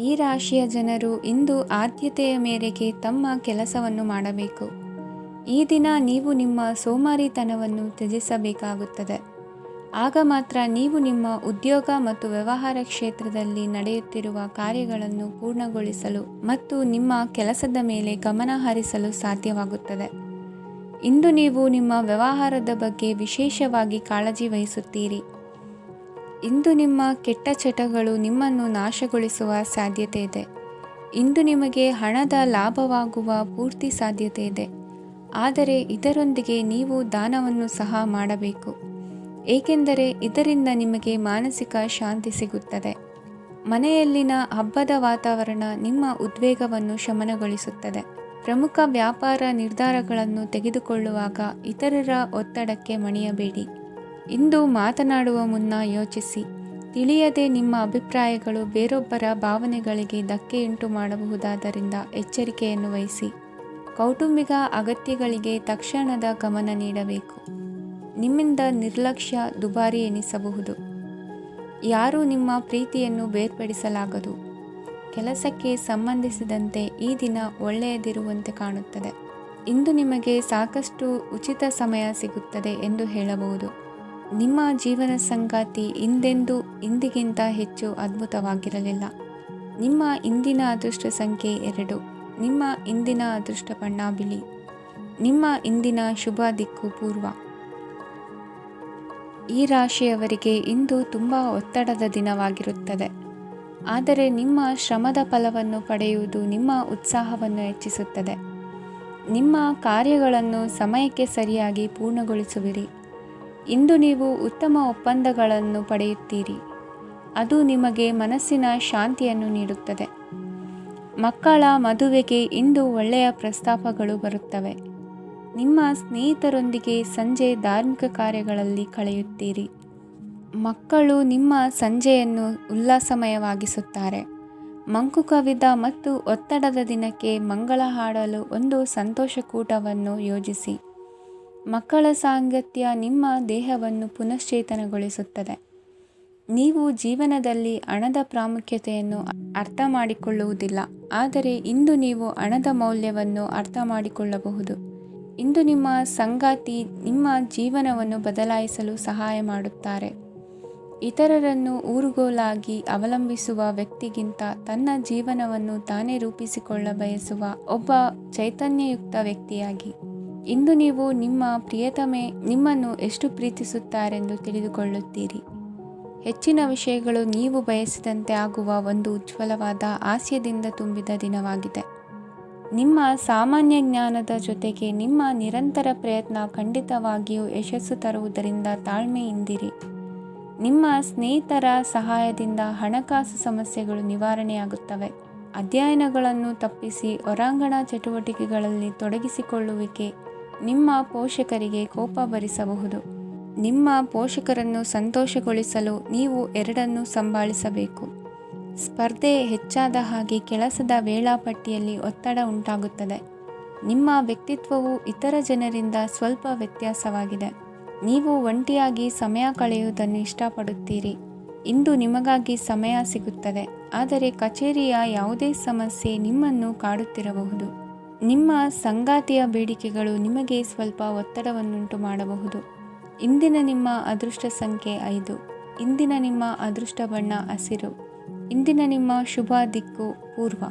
ಈ ರಾಶಿಯ ಜನರು ಇಂದು ಆದ್ಯತೆಯ ಮೇರೆಗೆ ತಮ್ಮ ಕೆಲಸವನ್ನು ಮಾಡಬೇಕು. ಈ ದಿನ ನೀವು ನಿಮ್ಮ ಸೋಮಾರಿತನವನ್ನು ತ್ಯಜಿಸಬೇಕಾಗುತ್ತದೆ. ಆಗ ಮಾತ್ರ ನೀವು ನಿಮ್ಮ ಉದ್ಯೋಗ ಮತ್ತು ವ್ಯವಹಾರ ಕ್ಷೇತ್ರದಲ್ಲಿ ನಡೆಯುತ್ತಿರುವ ಕಾರ್ಯಗಳನ್ನು ಪೂರ್ಣಗೊಳಿಸಲು ಮತ್ತು ನಿಮ್ಮ ಕೆಲಸದ ಮೇಲೆ ಗಮನ ಹರಿಸಲು ಸಾಧ್ಯವಾಗುತ್ತದೆ. ಇಂದು ನೀವು ನಿಮ್ಮ ವ್ಯವಹಾರದ ಬಗ್ಗೆ ವಿಶೇಷವಾಗಿ ಕಾಳಜಿ ವಹಿಸುತ್ತೀರಿ. ಇಂದು ನಿಮ್ಮ ಕೆಟ್ಟ ಚಟಗಳು ನಿಮ್ಮನ್ನು ನಾಶಗೊಳಿಸುವ ಸಾಧ್ಯತೆ ಇದೆ. ಇಂದು ನಿಮಗೆ ಹಣದ ಲಾಭವಾಗುವ ಪೂರ್ತಿ ಸಾಧ್ಯತೆ ಇದೆ. ಆದರೆ ಇದರೊಂದಿಗೆ ನೀವು ದಾನವನ್ನು ಸಹ ಮಾಡಬೇಕು, ಏಕೆಂದರೆ ಇದರಿಂದ ನಿಮಗೆ ಮಾನಸಿಕ ಶಾಂತಿ ಸಿಗುತ್ತದೆ. ಮನೆಯಲ್ಲಿನ ಹಬ್ಬದ ವಾತಾವರಣ ನಿಮ್ಮ ಉದ್ವೇಗವನ್ನು ಶಮನಗೊಳಿಸುತ್ತದೆ. ಪ್ರಮುಖ ವ್ಯಾಪಾರ ನಿರ್ಧಾರಗಳನ್ನು ತೆಗೆದುಕೊಳ್ಳುವಾಗ ಇತರರ ಒತ್ತಡಕ್ಕೆ ಮಣಿಯಬೇಡಿ. ಇಂದು ಮಾತನಾಡುವ ಮುನ್ನ ಯೋಚಿಸಿ. ತಿಳಿಯದೆ ನಿಮ್ಮ ಅಭಿಪ್ರಾಯಗಳು ಬೇರೊಬ್ಬರ ಭಾವನೆಗಳಿಗೆ ಧಕ್ಕೆಯುಂಟು ಮಾಡಬಹುದಾದ್ದರಿಂದ ಎಚ್ಚರಿಕೆಯನ್ನು ವಹಿಸಿ. ಕೌಟುಂಬಿಕ ಅಗತ್ಯಗಳಿಗೆ ತಕ್ಷಣದ ಗಮನ ನೀಡಬೇಕು. ನಿಮ್ಮಿಂದ ನಿರ್ಲಕ್ಷ್ಯ ದುಬಾರಿ ಎನಿಸಬಹುದು. ಯಾರೂ ನಿಮ್ಮ ಪ್ರೀತಿಯನ್ನು ಬೇರ್ಪಡಿಸಲಾಗದು. ಕೆಲಸಕ್ಕೆ ಸಂಬಂಧಿಸಿದಂತೆ ಈ ದಿನ ಒಳ್ಳೆಯದಿರುವಂತೆ ಕಾಣುತ್ತದೆ. ಇಂದು ನಿಮಗೆ ಸಾಕಷ್ಟು ಉಚಿತ ಸಮಯ ಸಿಗುತ್ತದೆ ಎಂದು ಹೇಳಬಹುದು. ನಿಮ್ಮ ಜೀವನ ಸಂಗಾತಿ ಇಂದಿಗಿಂತ ಹೆಚ್ಚು ಅದ್ಭುತವಾಗಿರಲಿಲ್ಲ. ನಿಮ್ಮ ಇಂದಿನ ಅದೃಷ್ಟ ಸಂಖ್ಯೆ 2. ನಿಮ್ಮ ಇಂದಿನ ಅದೃಷ್ಟ ಬಣ್ಣ ಬಿಳಿ. ನಿಮ್ಮ ಇಂದಿನ ಶುಭ ದಿಕ್ಕು ಪೂರ್ವ. ಈ ರಾಶಿಯವರಿಗೆ ಇಂದು ತುಂಬ ಒತ್ತಡದ ದಿನವಾಗಿರುತ್ತದೆ. ಆದರೆ ನಿಮ್ಮ ಶ್ರಮದ ಫಲವನ್ನು ಪಡೆಯುವುದು ನಿಮ್ಮ ಉತ್ಸಾಹವನ್ನು ಹೆಚ್ಚಿಸುತ್ತದೆ. ನಿಮ್ಮ ಕಾರ್ಯಗಳನ್ನು ಸಮಯಕ್ಕೆ ಸರಿಯಾಗಿ ಪೂರ್ಣಗೊಳಿಸುವಿರಿ. ಇಂದು ನೀವು ಉತ್ತಮ ಒಪ್ಪಂದಗಳನ್ನು ಪಡೆಯುತ್ತೀರಿ. ಅದು ನಿಮಗೆ ಮನಸ್ಸಿನ ಶಾಂತಿಯನ್ನು ನೀಡುತ್ತದೆ. ಮಕ್ಕಳ ಮದುವೆಗೆ ಇಂದು ಒಳ್ಳೆಯ ಪ್ರಸ್ತಾಪಗಳು ಬರುತ್ತವೆ. ನಿಮ್ಮ ಸ್ನೇಹಿತರೊಂದಿಗೆ ಸಂಜೆ ಧಾರ್ಮಿಕ ಕಾರ್ಯಗಳಲ್ಲಿ ಕಳೆಯುತ್ತೀರಿ. ಮಕ್ಕಳು ನಿಮ್ಮ ಸಂಜೆಯನ್ನು ಉಲ್ಲಾಸಮಯವಾಗಿಸುತ್ತಾರೆ. ಮಂಕು ಕವಿದ ಮತ್ತು ಒತ್ತಡದ ದಿನಕ್ಕೆ ಮಂಗಳ ಹಾಡಲು ಒಂದು ಸಂತೋಷಕೂಟವನ್ನು ಯೋಜಿಸಿ. ಮಕ್ಕಳ ಸಾಂಗತ್ಯ ನಿಮ್ಮ ದೇಹವನ್ನು ಪುನಶ್ಚೇತನಗೊಳಿಸುತ್ತದೆ. ನೀವು ಜೀವನದಲ್ಲಿ ಹಣದ ಪ್ರಾಮುಖ್ಯತೆಯನ್ನು ಅರ್ಥ ಮಾಡಿಕೊಳ್ಳುವುದಿಲ್ಲ, ಆದರೆ ಇಂದು ನೀವು ಹಣದ ಮೌಲ್ಯವನ್ನು ಅರ್ಥ ಮಾಡಿಕೊಳ್ಳಬಹುದು. ಇಂದು ನಿಮ್ಮ ಸಂಗಾತಿ ನಿಮ್ಮ ಜೀವನವನ್ನು ಬದಲಾಯಿಸಲು ಸಹಾಯ ಮಾಡುತ್ತಾರೆ. ಇತರರನ್ನು ಊರುಗೋಲಾಗಿ ಅವಲಂಬಿಸುವ ವ್ಯಕ್ತಿಗಿಂತ ತನ್ನ ಜೀವನವನ್ನು ತಾನೇ ರೂಪಿಸಿಕೊಳ್ಳ ಬಯಸುವ ಒಬ್ಬ ಚೈತನ್ಯಯುಕ್ತ ವ್ಯಕ್ತಿಯಾಗಿ. ಇಂದು ನೀವು ನಿಮ್ಮ ಪ್ರಿಯತಮೆ ನಿಮ್ಮನ್ನು ಎಷ್ಟು ಪ್ರೀತಿಸುತ್ತಾರೆಂದು ತಿಳಿದುಕೊಳ್ಳುತ್ತೀರಿ. ಹೆಚ್ಚಿನ ವಿಷಯಗಳು ನೀವು ಬಯಸಿದಂತೆ ಆಗುವ ಒಂದು ಉಜ್ವಲವಾದ ಹಾಸ್ಯದಿಂದ ತುಂಬಿದ ದಿನವಾಗಿದೆ. ನಿಮ್ಮ ಸಾಮಾನ್ಯ ಜ್ಞಾನದ ಜೊತೆಗೆ ನಿಮ್ಮ ನಿರಂತರ ಪ್ರಯತ್ನ ಖಂಡಿತವಾಗಿಯೂ ಯಶಸ್ಸು ತರುವುದರಿಂದ ತಾಳ್ಮೆಯಿಂದಿರಿ. ನಿಮ್ಮ ಸ್ನೇಹಿತರ ಸಹಾಯದಿಂದ ಹಣಕಾಸು ಸಮಸ್ಯೆಗಳು ನಿವಾರಣೆಯಾಗುತ್ತವೆ. ಅಧ್ಯಯನಗಳನ್ನು ತಪ್ಪಿಸಿ ಹೊರಾಂಗಣ ಚಟುವಟಿಕೆಗಳಲ್ಲಿ ತೊಡಗಿಸಿಕೊಳ್ಳುವಿಕೆ ನಿಮ್ಮ ಪೋಷಕರಿಗೆ ಕೋಪ ಭರಿಸಬಹುದು. ನಿಮ್ಮ ಪೋಷಕರನ್ನು ಸಂತೋಷಗೊಳಿಸಲು ನೀವು ಎರಡನ್ನೂ ಸಂಭಾಳಿಸಬೇಕು. ಸ್ಪರ್ಧೆ ಹೆಚ್ಚಾದ ಹಾಗೆ ಕೆಲಸದ ವೇಳಾಪಟ್ಟಿಯಲ್ಲಿ ಒತ್ತಡ ಉಂಟಾಗುತ್ತದೆ. ನಿಮ್ಮ ವ್ಯಕ್ತಿತ್ವವು ಇತರ ಜನರಿಂದ ಸ್ವಲ್ಪ ವ್ಯತ್ಯಾಸವಾಗಿದೆ. ನೀವು ಒಂಟಿಯಾಗಿ ಸಮಯ ಕಳೆಯುವುದನ್ನು ಇಷ್ಟಪಡುತ್ತೀರಿ. ಇಂದು ನಿಮಗಾಗಿ ಸಮಯ ಸಿಗುತ್ತದೆ, ಆದರೆ ಕಚೇರಿಯ ಯಾವುದೇ ಸಮಸ್ಯೆ ನಿಮ್ಮನ್ನು ಕಾಡುತ್ತಿರಬಹುದು. ನಿಮ್ಮ ಸಂಗಾತಿಯ ಬೇಡಿಕೆಗಳು ನಿಮಗೆ ಸ್ವಲ್ಪ ಒತ್ತಡವನ್ನುಂಟು ಮಾಡಬಹುದು. ಇಂದಿನ ನಿಮ್ಮ ಅದೃಷ್ಟ ಸಂಖ್ಯೆ 5. ಇಂದಿನ ನಿಮ್ಮ ಅದೃಷ್ಟ ಬಣ್ಣ ಹಸಿರು. ಇಂದಿನ ನಿಮ್ಮ ಶುಭ ದಿಕ್ಕು ಪೂರ್ವ.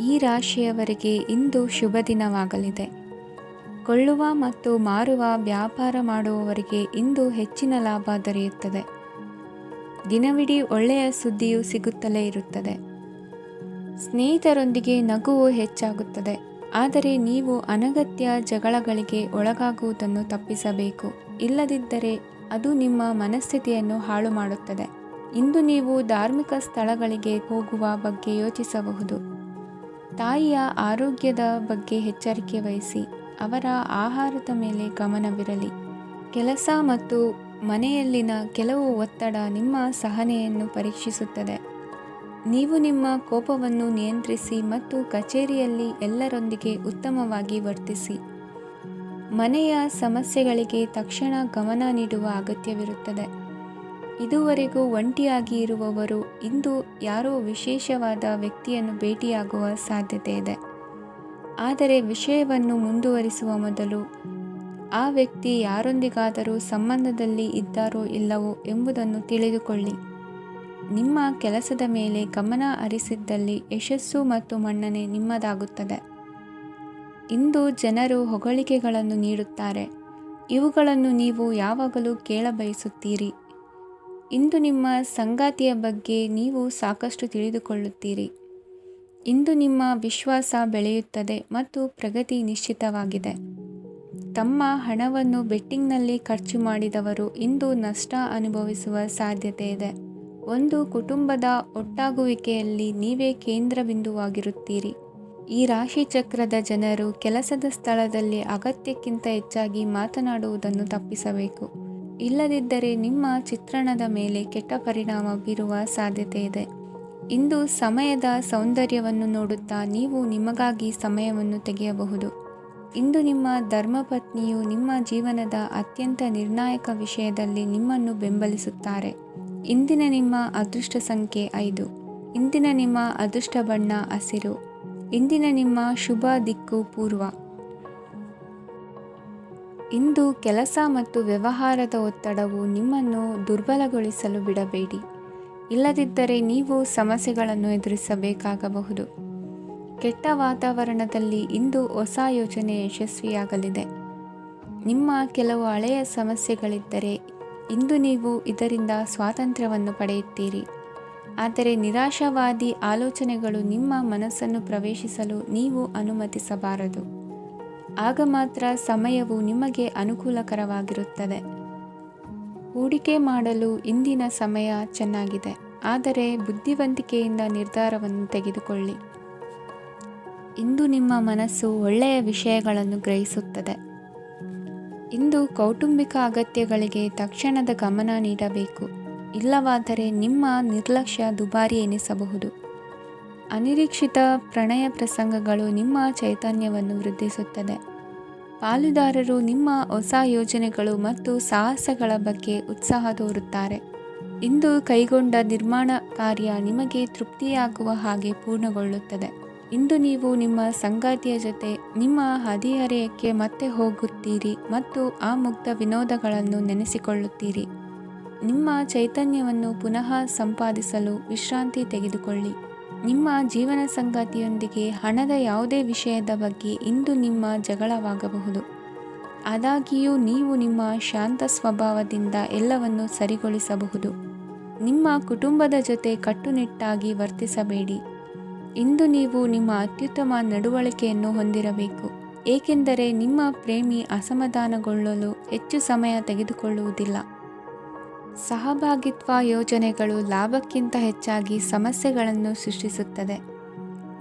ಈ ರಾಶಿಯವರಿಗೆ ಇಂದು ಶುಭ ದಿನವಾಗಲಿದೆ. ಕೊಳ್ಳುವ ಮತ್ತು ಮಾರುವ ವ್ಯಾಪಾರ ಮಾಡುವವರಿಗೆ ಇಂದು ಹೆಚ್ಚಿನ ಲಾಭ ದೊರೆಯುತ್ತದೆ. ದಿನವಿಡೀ ಒಳ್ಳೆಯ ಸುದ್ದಿಯು ಸಿಗುತ್ತಲೇ ಇರುತ್ತದೆ. ಸ್ನೇಹಿತರೊಂದಿಗೆ ನಗುವು ಹೆಚ್ಚಾಗುತ್ತದೆ, ಆದರೆ ನೀವು ಅನಗತ್ಯ ಜಗಳಗಳಿಗೆ ಒಳಗಾಗುವುದನ್ನು ತಪ್ಪಿಸಬೇಕು. ಇಲ್ಲದಿದ್ದರೆ ಅದು ನಿಮ್ಮ ಮನಸ್ಥಿತಿಯನ್ನು ಹಾಳು ಮಾಡುತ್ತದೆ. ಇಂದು ನೀವು ಧಾರ್ಮಿಕ ಸ್ಥಳಗಳಿಗೆ ಹೋಗುವ ಬಗ್ಗೆ ಯೋಚಿಸಬಹುದು. ತಾಯಿಯ ಆರೋಗ್ಯದ ಬಗ್ಗೆ ಎಚ್ಚರಿಕೆ ವಹಿಸಿ. ಅವರ ಆಹಾರದ ಮೇಲೆ ಗಮನವಿರಲಿ. ಕೆಲಸ ಮತ್ತು ಮನೆಯಲ್ಲಿನ ಕೆಲವು ಒತ್ತಡ ನಿಮ್ಮ ಸಹನೆಯನ್ನು ಪರೀಕ್ಷಿಸುತ್ತದೆ. ನೀವು ನಿಮ್ಮ ಕೋಪವನ್ನು ನಿಯಂತ್ರಿಸಿ ಮತ್ತು ಕಚೇರಿಯಲ್ಲಿ ಎಲ್ಲರೊಂದಿಗೆ ಉತ್ತಮವಾಗಿ ವರ್ತಿಸಿ. ಮನೆಯ ಸಮಸ್ಯೆಗಳಿಗೆ ತಕ್ಷಣ ಗಮನ ನೀಡುವ ಅಗತ್ಯವಿರುತ್ತದೆ. ಇದುವರೆಗೂ ಒಂಟಿಯಾಗಿ ಇರುವವರು ಇಂದು ಯಾರೋ ವಿಶೇಷವಾದ ವ್ಯಕ್ತಿಯನ್ನು ಭೇಟಿಯಾಗುವ ಸಾಧ್ಯತೆ ಇದೆ. ಆದರೆ ವಿಷಯವನ್ನು ಮುಂದುವರಿಸುವ ಮೊದಲು ಆ ವ್ಯಕ್ತಿ ಯಾರೊಂದಿಗಾದರೂ ಸಂಬಂಧದಲ್ಲಿ ಇದ್ದಾರೋ ಇಲ್ಲವೋ ಎಂಬುದನ್ನು ತಿಳಿದುಕೊಳ್ಳಿ. ನಿಮ್ಮ ಕೆಲಸದ ಮೇಲೆ ಗಮನ ಹರಿಸಿದ್ದಲ್ಲಿ ಯಶಸ್ಸು ಮತ್ತು ಮನ್ನಣೆ ನಿಮ್ಮದಾಗುತ್ತದೆ. ಇಂದು ಜನರು ಹೊಗಳಿಕೆಗಳನ್ನು ನೀಡುತ್ತಾರೆ. ಇವುಗಳನ್ನು ನೀವು ಯಾವಾಗಲೂ ಕೇಳಬಯಸುತ್ತೀರಿ. ಇಂದು ನಿಮ್ಮ ಸಂಗಾತಿಯ ಬಗ್ಗೆ ನೀವು ಸಾಕಷ್ಟು ತಿಳಿದುಕೊಳ್ಳುತ್ತೀರಿ. ಇಂದು ನಿಮ್ಮ ವಿಶ್ವಾಸ ಬೆಳೆಯುತ್ತದೆ ಮತ್ತು ಪ್ರಗತಿ ನಿಶ್ಚಿತವಾಗಿದೆ. ತಮ್ಮ ಹಣವನ್ನು ಬೆಟ್ಟಿಂಗ್ನಲ್ಲಿ ಖರ್ಚು ಮಾಡಿದವರು ಇಂದು ನಷ್ಟ ಅನುಭವಿಸುವ ಸಾಧ್ಯತೆ ಇದೆ. ಒಂದು ಕುಟುಂಬದ ಒಟ್ಟಾಗುವಿಕೆಯಲ್ಲಿ ನೀವೇ ಕೇಂದ್ರ ಬಿಂದುವಾಗಿರುತ್ತೀರಿ. ಈ ರಾಶಿ ಚಕ್ರದ ಜನರು ಕೆಲಸದ ಸ್ಥಳದಲ್ಲಿ ಅಗತ್ಯಕ್ಕಿಂತ ಹೆಚ್ಚಾಗಿ ಮಾತನಾಡುವುದನ್ನು ತಪ್ಪಿಸಬೇಕು. ಇಲ್ಲದಿದ್ದರೆ ನಿಮ್ಮ ಚಿತ್ರಣದ ಮೇಲೆ ಕೆಟ್ಟ ಪರಿಣಾಮ ಬೀರುವ ಸಾಧ್ಯತೆ ಇದೆ. ಇಂದು ಸಮಯದ ಸೌಂದರ್ಯವನ್ನು ನೋಡುತ್ತಾ ನೀವು ನಿಮಗಾಗಿ ಸಮಯವನ್ನು ತೆಗೆಯಬಹುದು. ಇಂದು ನಿಮ್ಮ ಧರ್ಮಪತ್ನಿಯು ನಿಮ್ಮ ಜೀವನದ ಅತ್ಯಂತ ನಿರ್ಣಾಯಕ ವಿಷಯದಲ್ಲಿ ನಿಮ್ಮನ್ನು ಬೆಂಬಲಿಸುತ್ತಾರೆ. ಇಂದಿನ ನಿಮ್ಮ ಅದೃಷ್ಟ ಸಂಖ್ಯೆ 5. ಇಂದಿನ ನಿಮ್ಮ ಅದೃಷ್ಟ ಬಣ್ಣ ಹಸಿರು. ಇಂದಿನ ನಿಮ್ಮ ಶುಭ ದಿಕ್ಕು ಪೂರ್ವ. ಇಂದು ಕೆಲಸ ಮತ್ತು ವ್ಯವಹಾರದ ಒತ್ತಡವು ನಿಮ್ಮನ್ನು ದುರ್ಬಲಗೊಳಿಸಲು ಬಿಡಬೇಡಿ. ಇಲ್ಲದಿದ್ದರೆ ನೀವು ಸಮಸ್ಯೆಗಳನ್ನು ಎದುರಿಸಬೇಕಾಗಬಹುದು. ಕೆಟ್ಟ ವಾತಾವರಣದಲ್ಲಿ ಇಂದು ಹೊಸ ಯೋಜನೆ ಯಶಸ್ವಿಯಾಗಲಿದೆ. ನಿಮ್ಮ ಕೆಲವು ಹಳೆಯ ಸಮಸ್ಯೆಗಳಿದ್ದರೆ ಇಂದು ನೀವು ಇದರಿಂದ ಸ್ವಾತಂತ್ರ್ಯವನ್ನು ಪಡೆಯುತ್ತೀರಿ. ಆದರೆ ನಿರಾಶಾವಾದಿ ಆಲೋಚನೆಗಳು ನಿಮ್ಮ ಮನಸ್ಸನ್ನು ಪ್ರವೇಶಿಸಲು ನೀವು ಅನುಮತಿಸಬಾರದು. ಆಗ ಮಾತ್ರ ಸಮಯವು ನಿಮಗೆ ಅನುಕೂಲಕರವಾಗಿರುತ್ತದೆ. ಹೂಡಿಕೆ ಮಾಡಲು ಇಂದಿನ ಸಮಯ ಚೆನ್ನಾಗಿದೆ, ಆದರೆ ಬುದ್ಧಿವಂತಿಕೆಯಿಂದ ನಿರ್ಧಾರವನ್ನು ತೆಗೆದುಕೊಳ್ಳಿ. ಇಂದು ನಿಮ್ಮ ಮನಸ್ಸು ಒಳ್ಳೆಯ ವಿಷಯಗಳನ್ನು ಗ್ರಹಿಸುತ್ತದೆ. ಇಂದು ಕೌಟುಂಬಿಕ ಅಗತ್ಯಗಳಿಗೆ ತಕ್ಷಣದ ಗಮನ ನೀಡಬೇಕು. ಇಲ್ಲವಾದರೆ ನಿಮ್ಮ ನಿರ್ಲಕ್ಷ್ಯ ದುಬಾರಿ ಎನಿಸಬಹುದು. ಅನಿರೀಕ್ಷಿತ ಪ್ರಣಯ ಪ್ರಸಂಗಗಳು ನಿಮ್ಮ ಚೈತನ್ಯವನ್ನು ವೃದ್ಧಿಸುತ್ತದೆ. ಪಾಲುದಾರರು ನಿಮ್ಮ ಹೊಸ ಯೋಜನೆಗಳು ಮತ್ತು ಸಾಹಸಗಳ ಬಗ್ಗೆ ಉತ್ಸಾಹ ತೋರುತ್ತಾರೆ. ಇಂದು ಕೈಗೊಂಡ ನಿರ್ಮಾಣ ಕಾರ್ಯ ನಿಮಗೆ ತೃಪ್ತಿಯಾಗುವ ಹಾಗೆ ಪೂರ್ಣಗೊಳ್ಳುತ್ತದೆ. ಇಂದು ನೀವು ನಿಮ್ಮ ಸಂಗಾತಿಯ ಜೊತೆ ನಿಮ್ಮ ಹದಿಹರೆಯಕ್ಕೆ ಮತ್ತೆ ಹೋಗುತ್ತೀರಿ ಮತ್ತು ಆ ಮುಗ್ಧ ವಿನೋದಗಳನ್ನು ನೆನೆಸಿಕೊಳ್ಳುತ್ತೀರಿ. ನಿಮ್ಮ ಚೈತನ್ಯವನ್ನು ಪುನಃ ಸಂಪಾದಿಸಲು ವಿಶ್ರಾಂತಿ ತೆಗೆದುಕೊಳ್ಳಿ. ನಿಮ್ಮ ಜೀವನ ಸಂಗಾತಿಯೊಂದಿಗೆ ಹಣದ ಯಾವುದೇ ವಿಷಯದ ಬಗ್ಗೆ ಇಂದು ನಿಮ್ಮ ಜಗಳವಾಗಬಹುದು. ಆದಾಗ್ಯೂ ನೀವು ನಿಮ್ಮ ಶಾಂತ ಸ್ವಭಾವದಿಂದ ಎಲ್ಲವನ್ನು ಸರಿಗೊಳಿಸಬಹುದು. ನಿಮ್ಮ ಕುಟುಂಬದ ಜೊತೆ ಕಟ್ಟುನಿಟ್ಟಾಗಿ ವರ್ತಿಸಬೇಡಿ. ಇಂದು ನೀವು ನಿಮ್ಮ ಅತ್ಯುತ್ತಮ ನಡವಳಿಕೆಯನ್ನು ಹೊಂದಿರಬೇಕು, ಏಕೆಂದರೆ ನಿಮ್ಮ ಪ್ರೇಮಿ ಅಸಮಾಧಾನಗೊಳ್ಳಲು ಹೆಚ್ಚು ಸಮಯ ತೆಗೆದುಕೊಳ್ಳುವುದಿಲ್ಲ. ಸಹಭಾಗಿತ್ವ ಯೋಜನೆಗಳು ಲಾಭಕ್ಕಿಂತ ಹೆಚ್ಚಾಗಿ ಸಮಸ್ಯೆಗಳನ್ನು ಸೃಷ್ಟಿಸುತ್ತದೆ.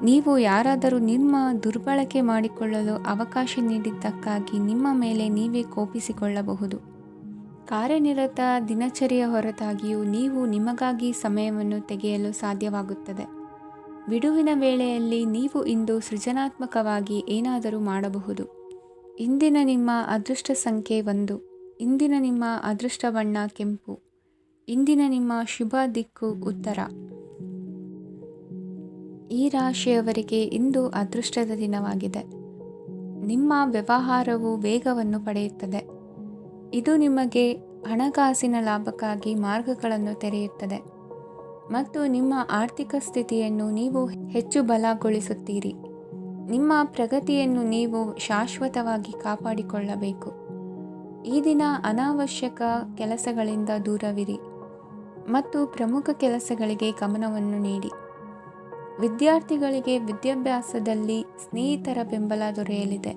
ನೀವು ಯಾರಾದರೂ ನಿಮ್ಮ ದುರ್ಬಳಕೆ ಮಾಡಿಕೊಳ್ಳಲು ಅವಕಾಶ ನೀಡಿದ್ದಕ್ಕಾಗಿ ನಿಮ್ಮ ಮೇಲೆ ನೀವೇ ಕೋಪಿಸಿಕೊಳ್ಳಬಹುದು. ಕಾರ್ಯನಿರತ ದಿನಚರಿಯ ಹೊರತಾಗಿಯೂ ನೀವು ನಿಮಗಾಗಿ ಸಮಯವನ್ನು ತೆಗೆಯಲು ಸಾಧ್ಯವಾಗುತ್ತದೆ. ಬಿಡುವಿನ ವೇಳೆಯಲ್ಲಿ ನೀವು ಇಂದು ಸೃಜನಾತ್ಮಕವಾಗಿ ಏನಾದರೂ ಮಾಡಬಹುದು. ಇಂದಿನ ನಿಮ್ಮ ಅದೃಷ್ಟ ಸಂಖ್ಯೆ 1. ಇಂದಿನ ನಿಮ್ಮ ಅದೃಷ್ಟ ಬಣ್ಣ ಕೆಂಪು. ಇಂದಿನ ನಿಮ್ಮ ಶುಭ ದಿಕ್ಕು ಉತ್ತರ. ಈ ರಾಶಿಯವರಿಗೆ ಇಂದು ಅದೃಷ್ಟದ ದಿನವಾಗಿದೆ. ನಿಮ್ಮ ವ್ಯವಹಾರವು ವೇಗವನ್ನು ಪಡೆಯುತ್ತದೆ. ಇದು ನಿಮಗೆ ಹಣಕಾಸಿನ ಲಾಭಕ್ಕಾಗಿ ಮಾರ್ಗಗಳನ್ನು ತೆರೆಯುತ್ತದೆ ಮತ್ತು ನಿಮ್ಮ ಆರ್ಥಿಕ ಸ್ಥಿತಿಯನ್ನು ನೀವು ಹೆಚ್ಚು ಬಲಗೊಳಿಸುತ್ತೀರಿ. ನಿಮ್ಮ ಪ್ರಗತಿಯನ್ನು ನೀವು ಶಾಶ್ವತವಾಗಿ ಕಾಪಾಡಿಕೊಳ್ಳಬೇಕು. ಈ ದಿನ ಅನಾವಶ್ಯಕ ಕೆಲಸಗಳಿಂದ ದೂರವಿರಿ ಮತ್ತು ಪ್ರಮುಖ ಕೆಲಸಗಳಿಗೆ ಗಮನವನ್ನು ನೀಡಿ. ವಿದ್ಯಾರ್ಥಿಗಳಿಗೆ ವಿದ್ಯಾಭ್ಯಾಸದಲ್ಲಿ ಸ್ನೇಹಿತರ ಬೆಂಬಲ ದೊರೆಯಲಿದೆ.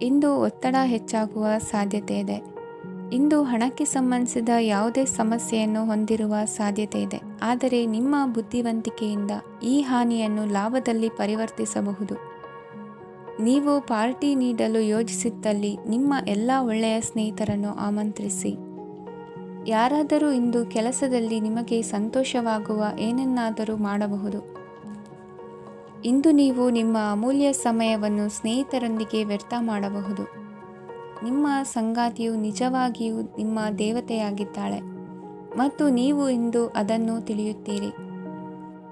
ಇಂದು ಒತ್ತಡ ಹೆಚ್ಚಾಗುವ ಸಾಧ್ಯತೆ ಇದೆ. ಇಂದು ಹಣಕ್ಕೆ ಸಂಬಂಧಿಸಿದ ಯಾವುದೇ ಸಮಸ್ಯೆಯನ್ನು ಹೊಂದಿರುವ ಸಾಧ್ಯತೆ ಇದೆ, ಆದರೆ ನಿಮ್ಮ ಬುದ್ಧಿವಂತಿಕೆಯಿಂದ ಈ ಹಾನಿಯನ್ನು ಲಾಭದಲ್ಲಿ ಪರಿವರ್ತಿಸಬಹುದು. ನೀವು ಪಾರ್ಟಿ ನೀಡಲು ಯೋಜಿಸಿದ್ದಲ್ಲಿ ನಿಮ್ಮ ಎಲ್ಲ ಒಳ್ಳೆಯ ಸ್ನೇಹಿತರನ್ನು ಆಮಂತ್ರಿಸಿ. ಯಾರಾದರೂ ಇಂದು ಕೆಲಸದಲ್ಲಿ ನಿಮಗೆ ಸಂತೋಷವಾಗುವ ಏನನ್ನಾದರೂ ಮಾಡಬಹುದು. ಇಂದು ನೀವು ನಿಮ್ಮ ಅಮೂಲ್ಯ ಸಮಯವನ್ನು ಸ್ನೇಹಿತರೊಂದಿಗೆ ವ್ಯರ್ಥ ಮಾಡಬಹುದು. ನಿಮ್ಮ ಸಂಗಾತಿಯು ನಿಜವಾಗಿಯೂ ನಿಮ್ಮ ದೇವತೆಯಾಗಿದ್ದಾಳೆ. ಮತ್ತು ನೀವು ಇಂದು ಅದನ್ನು ತಿಳಿಯುತ್ತೀರಿ.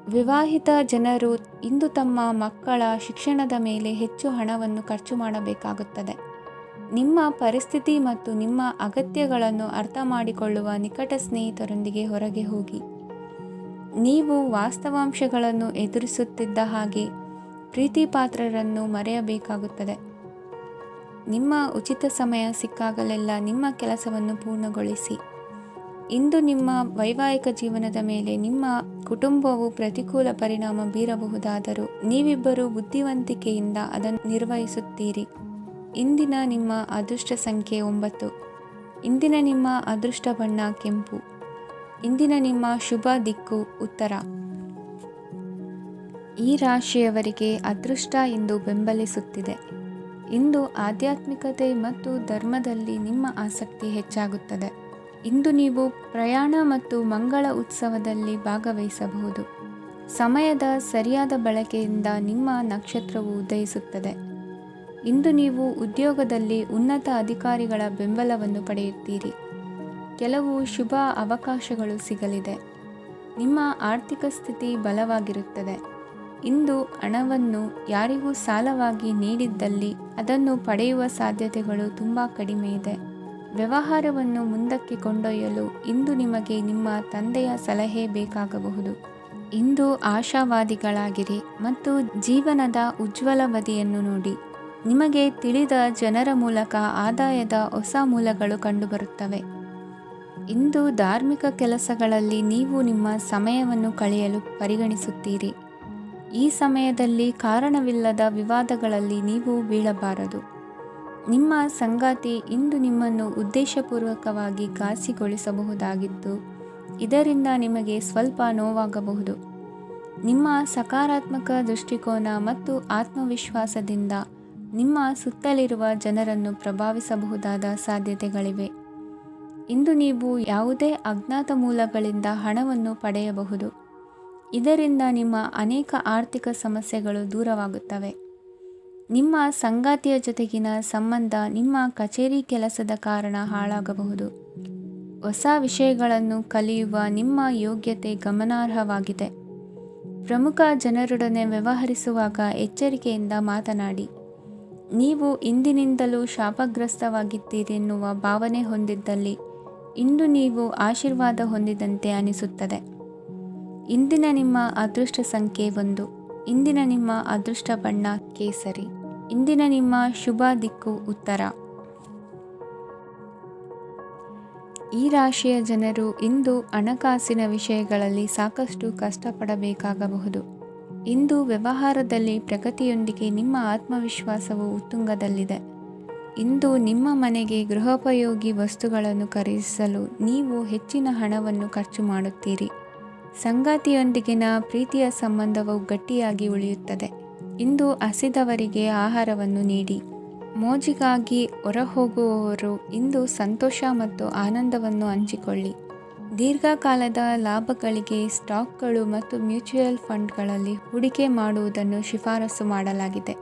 ವಿವಾಹಿತ ಜನರು ಇಂದು ತಮ್ಮ ಮಕ್ಕಳ ಶಿಕ್ಷಣದ ಮೇಲೆ ಹೆಚ್ಚು ಹಣವನ್ನು ಖರ್ಚು ಮಾಡಬೇಕಾಗುತ್ತದೆ. ನಿಮ್ಮ ಪರಿಸ್ಥಿತಿ ಮತ್ತು ನಿಮ್ಮ ಅಗತ್ಯಗಳನ್ನು ಅರ್ಥ ಮಾಡಿಕೊಳ್ಳುವ ನಿಕಟ ಸ್ನೇಹಿತರೊಂದಿಗೆ ಹೊರಗೆ ಹೋಗಿ. ನೀವು ವಾಸ್ತವಾಂಶಗಳನ್ನು ಎದುರಿಸುತ್ತಿದ್ದ ಹಾಗೆ ಪ್ರೀತಿಪಾತ್ರರನ್ನು ಮರೆಯಬೇಕಾಗುತ್ತದೆ. ನಿಮ್ಮ ಉಚಿತ ಸಮಯ ಸಿಕ್ಕಾಗಲೆಲ್ಲ ನಿಮ್ಮ ಕೆಲಸವನ್ನು ಪೂರ್ಣಗೊಳಿಸಿ. ಇಂದು ನಿಮ್ಮ ವೈವಾಹಿಕ ಜೀವನದ ಮೇಲೆ ನಿಮ್ಮ ಕುಟುಂಬವು ಪ್ರತಿಕೂಲ ಪರಿಣಾಮ ಬೀರಬಹುದಾದರೂ ನೀವಿಬ್ಬರು ಬುದ್ಧಿವಂತಿಕೆಯಿಂದ ಅದನ್ನು ನಿರ್ವಹಿಸುತ್ತೀರಿ. ಇಂದಿನ ನಿಮ್ಮ ಅದೃಷ್ಟ ಸಂಖ್ಯೆ 9. ಇಂದಿನ ನಿಮ್ಮ ಅದೃಷ್ಟ ಬಣ್ಣ ಕೆಂಪು. ಇಂದಿನ ನಿಮ್ಮ ಶುಭ ದಿಕ್ಕು ಉತ್ತರ. ಈ ರಾಶಿಯವರಿಗೆ ಅದೃಷ್ಟ ಇಂದು ಬೆಂಬಲಿಸುತ್ತಿದೆ. ಇಂದು ಆಧ್ಯಾತ್ಮಿಕತೆ ಮತ್ತು ಧರ್ಮದಲ್ಲಿ ನಿಮ್ಮ ಆಸಕ್ತಿ ಹೆಚ್ಚಾಗುತ್ತದೆ. ಇಂದು ನೀವು ಪ್ರಯಾಣ ಮತ್ತು ಮಂಗಳ ಉತ್ಸವದಲ್ಲಿ ಭಾಗವಹಿಸಬಹುದು. ಸಮಯದ ಸರಿಯಾದ ಬಳಕೆಯಿಂದ ನಿಮ್ಮ ನಕ್ಷತ್ರವು ಉದಯಿಸುತ್ತದೆ. ಇಂದು ನೀವು ಉದ್ಯೋಗದಲ್ಲಿ ಉನ್ನತ ಅಧಿಕಾರಿಗಳ ಬೆಂಬಲವನ್ನು ಪಡೆಯುತ್ತೀರಿ. ಕೆಲವು ಶುಭ ಅವಕಾಶಗಳು ಸಿಗಲಿದೆ. ನಿಮ್ಮ ಆರ್ಥಿಕ ಸ್ಥಿತಿ ಬಲವಾಗಿರುತ್ತದೆ. ಇಂದು ಹಣವನ್ನು ಯಾರಿಗೂ ಸಾಲವಾಗಿ ನೀಡಿದ್ದಲ್ಲಿ ಅದನ್ನು ಪಡೆಯುವ ಸಾಧ್ಯತೆಗಳು ತುಂಬ ಕಡಿಮೆ ಇದೆ. ವ್ಯವಹಾರವನ್ನು ಮುಂದಕ್ಕೆ ಕೊಂಡೊಯ್ಯಲು ಇಂದು ನಿಮಗೆ ನಿಮ್ಮ ತಂದೆಯ ಸಲಹೆ ಬೇಕಾಗಬಹುದು. ಇಂದು ಆಶಾವಾದಿಗಳಾಗಿರಿ ಮತ್ತು ಜೀವನದ ಉಜ್ವಲ ಬದಿಯನ್ನು ನೋಡಿ. ನಿಮಗೆ ತಿಳಿದ ಜನರ ಮೂಲಕ ಆದಾಯದ ಹೊಸ ಮೂಲಗಳು ಕಂಡುಬರುತ್ತವೆ. ಇಂದು ಧಾರ್ಮಿಕ ಕೆಲಸಗಳಲ್ಲಿ ನೀವು ನಿಮ್ಮ ಸಮಯವನ್ನು ಕಳೆಯಲು ಪರಿಗಣಿಸುತ್ತೀರಿ. ಈ ಸಮಯದಲ್ಲಿ ಕಾರಣವಿಲ್ಲದ ವಿವಾದಗಳಲ್ಲಿ ನೀವು ಬೀಳಬಾರದು. ನಿಮ್ಮ ಸಂಗಾತಿ ಇಂದು ನಿಮ್ಮನ್ನು ಉದ್ದೇಶಪೂರ್ವಕವಾಗಿ ಘಾಸಿಗೊಳಿಸಬಹುದಾಗಿದ್ದು ಇದರಿಂದ ನಿಮಗೆ ಸ್ವಲ್ಪ ನೋವಾಗಬಹುದು. ನಿಮ್ಮ ಸಕಾರಾತ್ಮಕ ದೃಷ್ಟಿಕೋನ ಮತ್ತು ಆತ್ಮವಿಶ್ವಾಸದಿಂದ ನಿಮ್ಮ ಸುತ್ತಲಿರುವ ಜನರನ್ನು ಪ್ರಭಾವಿಸಬಹುದಾದ ಸಾಧ್ಯತೆಗಳಿವೆ. ಇಂದು ನೀವು ಯಾವುದೇ ಅಜ್ಞಾತ ಮೂಲಗಳಿಂದ ಹಣವನ್ನು ಪಡೆಯಬಹುದು. ಇದರಿಂದ ನಿಮ್ಮ ಅನೇಕ ಆರ್ಥಿಕ ಸಮಸ್ಯೆಗಳು ದೂರವಾಗುತ್ತವೆ. ನಿಮ್ಮ ಸಂಗಾತಿಯ ಜೊತೆಗಿನ ಸಂಬಂಧ ನಿಮ್ಮ ಕಚೇರಿ ಕೆಲಸದ ಕಾರಣ ಹಾಳಾಗಬಹುದು. ಹೊಸ ವಿಷಯಗಳನ್ನು ಕಲಿಯುವ ನಿಮ್ಮ ಯೋಗ್ಯತೆ ಗಮನಾರ್ಹವಾಗಿದೆ. ಪ್ರಮುಖ ಜನರೊಡನೆ ವ್ಯವಹರಿಸುವಾಗ ಎಚ್ಚರಿಕೆಯಿಂದ ಮಾತನಾಡಿ. ನೀವು ಇಂದಿನಿಂದಲೂ ಶಾಪಗ್ರಸ್ತವಾಗಿದ್ದೀರೆನ್ನುವ ಭಾವನೆ ಹೊಂದಿದ್ದಲ್ಲಿ ಇಂದು ನೀವು ಆಶೀರ್ವಾದ ಹೊಂದಿದಂತೆ ಅನಿಸುತ್ತದೆ. ಇಂದಿನ ನಿಮ್ಮ ಅದೃಷ್ಟ ಸಂಖ್ಯೆ 1. ಇಂದಿನ ನಿಮ್ಮ ಅದೃಷ್ಟ ಬಣ್ಣ ಕೇಸರಿ. ಇಂದಿನ ನಿಮ್ಮ ಶುಭ ದಿಕ್ಕು ಉತ್ತರ. ಈ ರಾಶಿಯ ಜನರು ಇಂದು ಹಣಕಾಸಿನ ವಿಷಯಗಳಲ್ಲಿ ಸಾಕಷ್ಟು ಕಷ್ಟಪಡಬೇಕಾಗಬಹುದು. ಇಂದು ವ್ಯವಹಾರದಲ್ಲಿ ಪ್ರಗತಿಯೊಂದಿಗೆ ನಿಮ್ಮ ಆತ್ಮವಿಶ್ವಾಸವು ಉತ್ತುಂಗದಲ್ಲಿದೆ. ಇಂದು ನಿಮ್ಮ ಮನೆಗೆ ಗೃಹೋಪಯೋಗಿ ವಸ್ತುಗಳನ್ನು ಖರೀದಿಸಲು ನೀವು ಹೆಚ್ಚಿನ ಹಣವನ್ನು ಖರ್ಚು ಮಾಡುತ್ತೀರಿ. ಸಂಗಾತಿಯೊಂದಿಗಿನ ಪ್ರೀತಿಯ ಸಂಬಂಧವು ಗಟ್ಟಿಯಾಗಿ ಉಳಿಯುತ್ತದೆ. ಇಂದು ಹಸಿದವರಿಗೆ ಆಹಾರವನ್ನು ನೀಡಿ. ಮೋಜಿಗಾಗಿ ಹೊರಹೋಗುವವರು ಇಂದು ಸಂತೋಷ ಮತ್ತು ಆನಂದವನ್ನು ಹಂಚಿಕೊಳ್ಳಿ. ದೀರ್ಘಕಾಲದ ಲಾಭಗಳಿಗೆ ಸ್ಟಾಕ್ಗಳು ಮತ್ತು ಮ್ಯೂಚುವಲ್ ಫಂಡ್ಗಳಲ್ಲಿ ಹೂಡಿಕೆ ಮಾಡುವುದನ್ನು ಶಿಫಾರಸು ಮಾಡಲಾಗಿದೆ.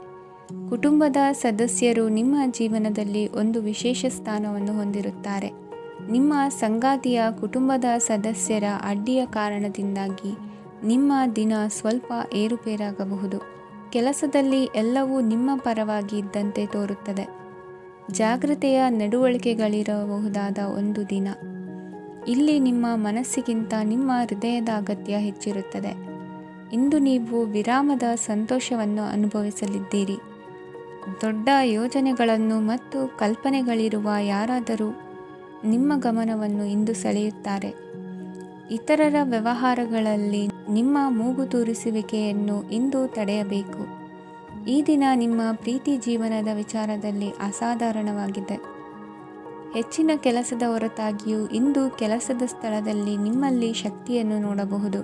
ಕುಟುಂಬದ ಸದಸ್ಯರು ನಿಮ್ಮ ಜೀವನದಲ್ಲಿ ಒಂದು ವಿಶೇಷ ಸ್ಥಾನವನ್ನು ಹೊಂದಿರುತ್ತಾರೆ. ನಿಮ್ಮ ಸಂಗಾತಿಯ ಕುಟುಂಬದ ಸದಸ್ಯರ ಅಡ್ಡಿಯ ಕಾರಣದಿಂದಾಗಿ ನಿಮ್ಮ ದಿನ ಸ್ವಲ್ಪ ಏರುಪೇರಾಗಬಹುದು. ಕೆಲಸದಲ್ಲಿ ಎಲ್ಲವೂ ನಿಮ್ಮ ಪರವಾಗಿ ಇದ್ದಂತೆ ತೋರುತ್ತದೆ. ಜಾಗ್ರತೆಯ ನಡವಳಿಕೆಗಳಿರಬಹುದಾದ ಒಂದು ದಿನ. ಇಲ್ಲಿ ನಿಮ್ಮ ಮನಸ್ಸಿಗಿಂತ ನಿಮ್ಮ ಹೃದಯದ ಅಗತ್ಯ ಹೆಚ್ಚಿರುತ್ತದೆ. ಇಂದು ನೀವು ವಿರಾಮದ ಸಂತೋಷವನ್ನು ಅನುಭವಿಸಲಿದ್ದೀರಿ. ದೊಡ್ಡ ಯೋಜನೆಗಳನ್ನು ಮತ್ತು ಕಲ್ಪನೆಗಳಿರುವ ಯಾರಾದರೂ ನಿಮ್ಮ ಗಮನವನ್ನು ಇಂದು ಸೆಳೆಯುತ್ತಾರೆ. ಇತರರ ವ್ಯವಹಾರಗಳಲ್ಲಿ ನಿಮ್ಮ ಮೂಗು ತೂರಿಸುವಿಕೆಯನ್ನು ಇಂದು ತಡೆಯಬೇಕು. ಈ ದಿನ ನಿಮ್ಮ ಪ್ರೀತಿ ಜೀವನದ ವಿಚಾರದಲ್ಲಿ ಅಸಾಧಾರಣವಾಗಿದೆ. ಹೆಚ್ಚಿನ ಕೆಲಸದ ಹೊರತಾಗಿಯೂ ಇಂದು ಕೆಲಸದ ಸ್ಥಳದಲ್ಲಿ ನಿಮ್ಮಲ್ಲಿ ಶಕ್ತಿಯನ್ನು ನೋಡಬಹುದು.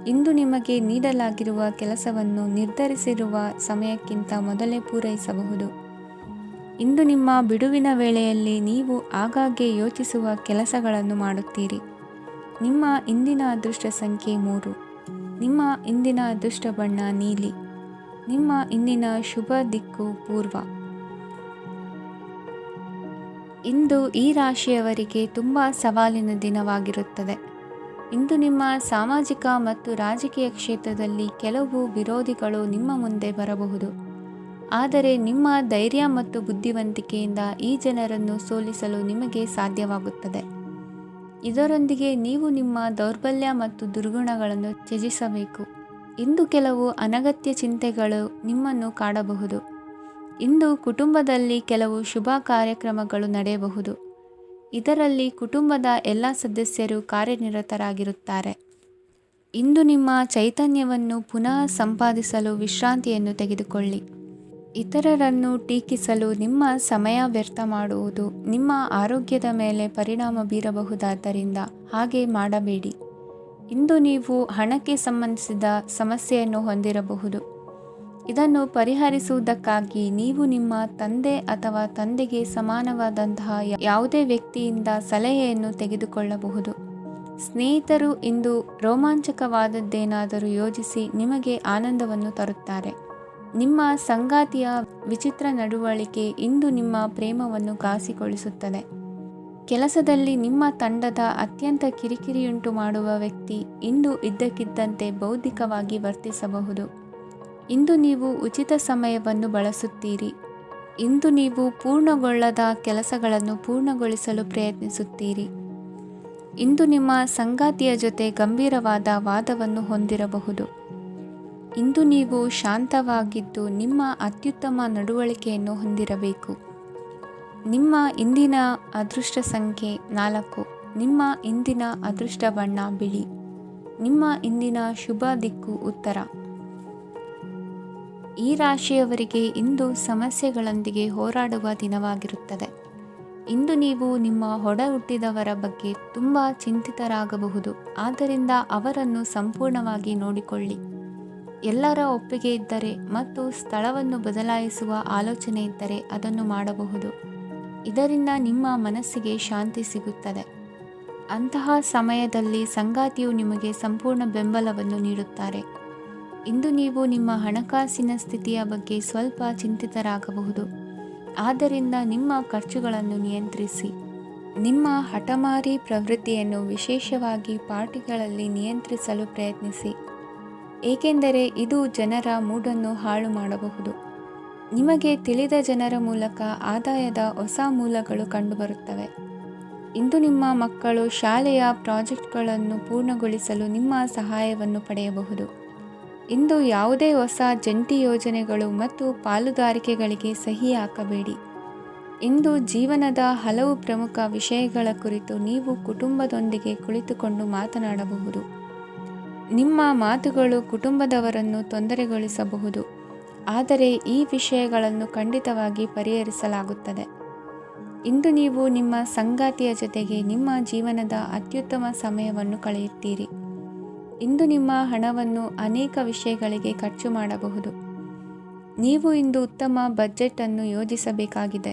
ಇಂದು ನಿಮಗೆ ನೀಡಲಾಗಿರುವ ಕೆಲಸವನ್ನು ನಿರ್ಧರಿಸಿರುವ ಸಮಯಕ್ಕಿಂತ ಮೊದಲೇ ಪೂರೈಸಬಹುದು. ಇಂದು ನಿಮ್ಮ ಬಿಡುವಿನ ವೇಳೆಯಲ್ಲಿ ನೀವು ಆಗಾಗ್ಗೆ ಯೋಚಿಸುವ ಕೆಲಸಗಳನ್ನು ಮಾಡುತ್ತೀರಿ. ನಿಮ್ಮ ಇಂದಿನ ಅದೃಷ್ಟ ಸಂಖ್ಯೆ 3. ನಿಮ್ಮ ಇಂದಿನ ಅದೃಷ್ಟ ಬಣ್ಣ ನೀಲಿ. ನಿಮ್ಮ ಇಂದಿನ ಶುಭ ದಿಕ್ಕು ಪೂರ್ವ. ಇಂದು ಈ ರಾಶಿಯವರಿಗೆ ತುಂಬ ಸವಾಲಿನ ದಿನವಾಗಿರುತ್ತದೆ. ಇಂದು ನಿಮ್ಮ ಸಾಮಾಜಿಕ ಮತ್ತು ರಾಜಕೀಯ ಕ್ಷೇತ್ರದಲ್ಲಿ ಕೆಲವು ವಿರೋಧಿಗಳು ನಿಮ್ಮ ಮುಂದೆ ಬರಬಹುದು. ಆದರೆ ನಿಮ್ಮ ಧೈರ್ಯ ಮತ್ತು ಬುದ್ಧಿವಂತಿಕೆಯಿಂದ ಈ ಜನರನ್ನು ಸೋಲಿಸಲು ನಿಮಗೆ ಸಾಧ್ಯವಾಗುತ್ತದೆ. ಇದರೊಂದಿಗೆ ನೀವು ನಿಮ್ಮ ದೌರ್ಬಲ್ಯ ಮತ್ತು ದುರ್ಗುಣಗಳನ್ನು ತ್ಯಜಿಸಬೇಕು. ಇಂದು ಕೆಲವು ಅನಗತ್ಯ ಚಿಂತೆಗಳು ನಿಮ್ಮನ್ನು ಕಾಡಬಹುದು. ಇಂದು ಕುಟುಂಬದಲ್ಲಿ ಕೆಲವು ಶುಭ ಕಾರ್ಯಕ್ರಮಗಳು ನಡೆಯಬಹುದು. ಇದರಲ್ಲಿ ಕುಟುಂಬದ ಎಲ್ಲ ಸದಸ್ಯರು ಕಾರ್ಯನಿರತರಾಗಿರುತ್ತಾರೆ. ಇಂದು ನಿಮ್ಮ ಚೈತನ್ಯವನ್ನು ಪುನಃ ಸಂಪಾದಿಸಲು ವಿಶ್ರಾಂತಿಯನ್ನು ತೆಗೆದುಕೊಳ್ಳಿ. ಇತರರನ್ನು ಟೀಕಿಸಲು ನಿಮ್ಮ ಸಮಯ ವ್ಯರ್ಥ ಮಾಡುವುದು ನಿಮ್ಮ ಆರೋಗ್ಯದ ಮೇಲೆ ಪರಿಣಾಮ ಬೀರಬಹುದಾದ್ದರಿಂದ ಹಾಗೆ ಮಾಡಬೇಡಿ. ಇಂದು ನೀವು ಹಣಕ್ಕೆ ಸಂಬಂಧಿಸಿದ ಸಮಸ್ಯೆಯನ್ನು ಹೊಂದಿರಬಹುದು. ಇದನ್ನು ಪರಿಹರಿಸುವುದಕ್ಕಾಗಿ ನೀವು ನಿಮ್ಮ ತಂದೆ ಅಥವಾ ತಂದೆಗೆ ಸಮಾನವಾದಂತಹ ಯಾವುದೇ ವ್ಯಕ್ತಿಯಿಂದ ಸಲಹೆಯನ್ನು ತೆಗೆದುಕೊಳ್ಳಬಹುದು. ಸ್ನೇಹಿತರು ಇಂದು ರೋಮಾಂಚಕವಾದದ್ದೇನಾದರೂ ಯೋಜಿಸಿ ನಿಮಗೆ ಆನಂದವನ್ನು ತರುತ್ತಾರೆ. ನಿಮ್ಮ ಸಂಗಾತಿಯ ವಿಚಿತ್ರ ನಡವಳಿಕೆ ಇಂದು ನಿಮ್ಮ ಪ್ರೇಮವನ್ನು ಘಾಸಿಗೊಳಿಸುತ್ತದೆ. ಕೆಲಸದಲ್ಲಿ ನಿಮ್ಮ ತಂಡದ ಅತ್ಯಂತ ಕಿರಿಕಿರಿಯುಂಟು ಮಾಡುವ ವ್ಯಕ್ತಿ ಇಂದು ಇದ್ದಕ್ಕಿದ್ದಂತೆ ಬೌದ್ಧಿಕವಾಗಿ ವರ್ತಿಸಬಹುದು. ಇಂದು ನೀವು ಉಚಿತ ಸಮಯವನ್ನು ಬಳಸುತ್ತೀರಿ. ಇಂದು ನೀವು ಪೂರ್ಣಗೊಳ್ಳದ ಕೆಲಸಗಳನ್ನು ಪೂರ್ಣಗೊಳಿಸಲು ಪ್ರಯತ್ನಿಸುತ್ತೀರಿ. ಇಂದು ನಿಮ್ಮ ಸಂಗಾತಿಯ ಜೊತೆ ಗಂಭೀರವಾದ ವಾದವನ್ನು ಹೊಂದಿರಬಹುದು. ಇಂದು ನೀವು ಶಾಂತವಾಗಿದ್ದು ನಿಮ್ಮ ಅತ್ಯುತ್ತಮ ನಡವಳಿಕೆಯನ್ನು ಹೊಂದಿರಬೇಕು. ನಿಮ್ಮ ಇಂದಿನ ಅದೃಷ್ಟ ಸಂಖ್ಯೆ 4. ನಿಮ್ಮ ಇಂದಿನ ಅದೃಷ್ಟ ಬಣ್ಣ ಬಿಳಿ. ನಿಮ್ಮ ಇಂದಿನ ಶುಭ ದಿಕ್ಕು ಉತ್ತರ. ಈ ರಾಶಿಯವರಿಗೆ ಇಂದು ಸಮಸ್ಯೆಗಳೊಂದಿಗೆ ಹೋರಾಡುವ ದಿನವಾಗಿರುತ್ತದೆ. ಇಂದು ನೀವು ನಿಮ್ಮ ಒಡ ಹುಟ್ಟಿದವರ ಬಗ್ಗೆ ತುಂಬ ಚಿಂತಿತರಾಗಬಹುದು. ಆದ್ದರಿಂದ ಅವರನ್ನು ಸಂಪೂರ್ಣವಾಗಿ ನೋಡಿಕೊಳ್ಳಿ. ಎಲ್ಲರ ಒಪ್ಪಿಗೆ ಇದ್ದರೆ ಮತ್ತು ಸ್ಥಳವನ್ನು ಬದಲಾಯಿಸುವ ಆಲೋಚನೆ ಇದ್ದರೆ ಅದನ್ನು ಮಾಡಬಹುದು. ಇದರಿಂದ ನಿಮ್ಮ ಮನಸ್ಸಿಗೆ ಶಾಂತಿ ಸಿಗುತ್ತದೆ. ಅಂತಹ ಸಮಯದಲ್ಲಿ ಸಂಗಾತಿಯು ನಿಮಗೆ ಸಂಪೂರ್ಣ ಬೆಂಬಲವನ್ನು ನೀಡುತ್ತಾರೆ. ಇಂದು ನೀವು ನಿಮ್ಮ ಹಣಕಾಸಿನ ಸ್ಥಿತಿಯ ಬಗ್ಗೆ ಸ್ವಲ್ಪ ಚಿಂತಿತರಾಗಬಹುದು. ಆದ್ದರಿಂದ ನಿಮ್ಮ ಖರ್ಚುಗಳನ್ನು ನಿಯಂತ್ರಿಸಿ. ನಿಮ್ಮ ಹಠಮಾರಿ ಪ್ರವೃತ್ತಿಯನ್ನು ವಿಶೇಷವಾಗಿ ಪಾರ್ಟಿಗಳಲ್ಲಿ ನಿಯಂತ್ರಿಸಲು ಪ್ರಯತ್ನಿಸಿ, ಏಕೆಂದರೆ ಇದು ಜನರ ಮೂಡನ್ನು ಹಾಳು ಮಾಡಬಹುದು. ನಿಮಗೆ ತಿಳಿದ ಜನರ ಮೂಲಕ ಆದಾಯದ ಹೊಸ ಮೂಲಗಳು ಕಂಡುಬರುತ್ತವೆ. ಇಂದು ನಿಮ್ಮ ಮಕ್ಕಳು ಶಾಲೆಯ ಪ್ರಾಜೆಕ್ಟ್ಗಳನ್ನು ಪೂರ್ಣಗೊಳಿಸಲು ನಿಮ್ಮ ಸಹಾಯವನ್ನು ಪಡೆಯಬಹುದು. ಇಂದು ಯಾವುದೇ ಹೊಸ ಜಂಟಿ ಯೋಜನೆಗಳು ಮತ್ತು ಪಾಲುದಾರಿಕೆಗಳಿಗೆ ಸಹಿ ಹಾಕಬೇಡಿ. ಇಂದು ಜೀವನದ ಹಲವು ಪ್ರಮುಖ ವಿಷಯಗಳ ಕುರಿತು ನೀವು ಕುಟುಂಬದೊಂದಿಗೆ ಕುಳಿತುಕೊಂಡು ಮಾತನಾಡಬಹುದು. ನಿಮ್ಮ ಮಾತುಗಳು ಕುಟುಂಬದವರನ್ನು ತೊಂದರೆಗೊಳಿಸಬಹುದು, ಆದರೆ ಈ ವಿಷಯಗಳನ್ನು ಖಂಡಿತವಾಗಿ ಪರಿಹರಿಸಲಾಗುತ್ತದೆ. ಇಂದು ನೀವು ನಿಮ್ಮ ಸಂಗಾತಿಯ ಜೊತೆಗೆ ನಿಮ್ಮ ಜೀವನದ ಅತ್ಯುತ್ತಮ ಸಮಯವನ್ನು ಕಳೆಯುತ್ತೀರಿ. ಇಂದು ನಿಮ್ಮ ಹಣವನ್ನು ಅನೇಕ ವಿಷಯಗಳಿಗೆ ಖರ್ಚು ಮಾಡಬಹುದು. ನೀವು ಇಂದು ಉತ್ತಮ ಬಜೆಟ್ ಅನ್ನು ಯೋಜಿಸಬೇಕಾಗಿದೆ.